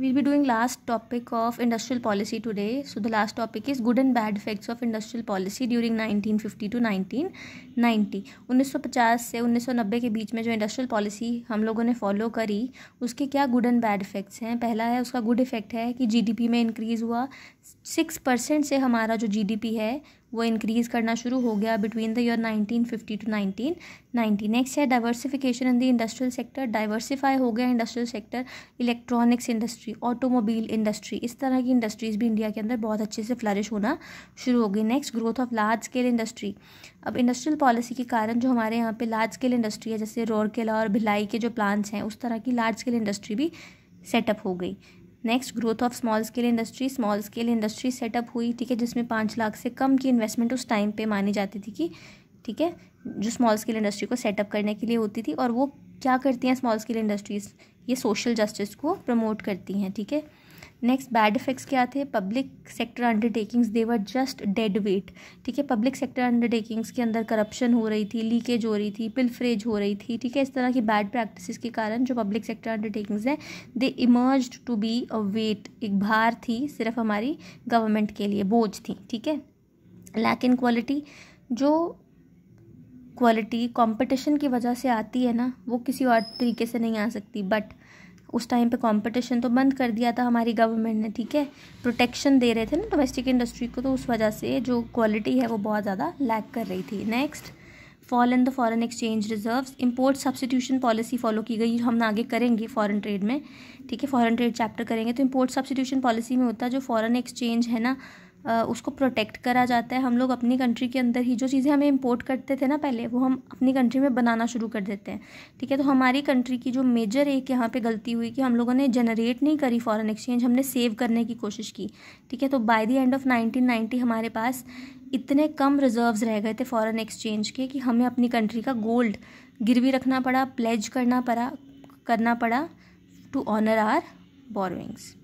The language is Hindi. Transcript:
We'll be doing last topic of industrial policy today. So the last topic is good and bad effects of industrial policy during 1950 to 1990. 1950 से 1990 के बीच में जो इंडस्ट्रियल पॉलिसी हम लोगों ने फॉलो करी उसके क्या गुड एंड बैड इफ़ेक्ट्स हैं. पहला है उसका गुड इफ़ेक्ट है कि जीडीपी में इंक्रीज़ हुआ. 6% से हमारा जो जीडीपी है वो इंक्रीज़ करना शुरू हो गया between the year 1950 to 1990. Next है diversification in the industrial sector. Diversify हो गया industrial sector. Electronics industry, automobile industry, इस तरह की इंडस्ट्रीज़ भी इंडिया के अंदर बहुत अच्छे से फ्लरिश होना शुरू हो गई. Next growth of large scale industry. अब इंडस्ट्रियल पॉलिसी के कारण जो हमारे यहाँ पे लार्ज स्केल इंडस्ट्री है जैसे रूरकेला और भिलाई के जो प्लांट्स हैं उस तरह की लार्ज स्केल इंडस्ट्री भी सेटअप हो गई. Next growth of small scale industry. Small scale industry setup हुई, ठीक है, जिसमें 5 लाख से कम की इन्वेस्टमेंट उस टाइम पे मानी जाती थी कि ठीक है जो स्मॉल स्केल इंडस्ट्री को सेटअप करने के लिए होती थी. और वो क्या करती हैं स्मॉल स्केल इंडस्ट्रीज़, ये सोशल जस्टिस को प्रमोट करती हैं. ठीक है. नेक्स्ट बैड इफेक्ट्स क्या थे. Public sector undertakings they were just dead weight. ठीक है, पब्लिक सेक्टर अंडरटेकिंग्स के अंदर करप्शन हो रही थी, लीकेज हो रही थी, पिलफरेज हो रही थी. ठीक है, इस तरह की बैड प्रैक्टिसेस के कारण जो पब्लिक सेक्टर अंडरटेकिंग्स हैं they emerged to be a weight. एक भार थी सिर्फ हमारी गवर्नमेंट के लिए, बोझ थी. ठीक है. Lack in quality. जो क्वालिटी कंपटीशन की वजह से आती है ना वो किसी और तरीके से नहीं आ सकती. बट उस टाइम पे कंपटीशन तो बंद कर दिया था हमारी गवर्नमेंट ने. ठीक है, प्रोटेक्शन दे रहे थे ना डोमेस्टिक इंडस्ट्री को, तो उस वजह से जो क्वालिटी है वो बहुत ज़्यादा लैक कर रही थी. Next fall in the foreign exchange reserves. Import substitution policy follow की गई, हम आगे करेंगे फॉरेन ट्रेड में. ठीक है, फॉरेन ट्रेड चैप्टर करेंगे. तो इंपोर्ट सब्स्टिट्यूशन पॉलिसी में होता है जो फॉरेन एक्सचेंज है ना उसको प्रोटेक्ट करा जाता है. हम लोग अपनी कंट्री के अंदर ही जो चीज़ें हमें इंपोर्ट करते थे ना पहले वो हम अपनी कंट्री में बनाना शुरू कर देते हैं. ठीक है, तो हमारी कंट्री की जो मेजर एक यहाँ पे गलती हुई कि हम लोगों ने जनरेट नहीं करी फॉरेन एक्सचेंज, हमने सेव करने की कोशिश की. ठीक है, तो बाय द एंड ऑफ 1990 हमारे पास इतने कम रिजर्व्स रह गए थे फॉरेन एक्सचेंज के कि हमें अपनी कंट्री का गोल्ड गिरवी रखना पड़ा, प्लेज करना पड़ा टू ऑनर आवर बोरोइंग्स.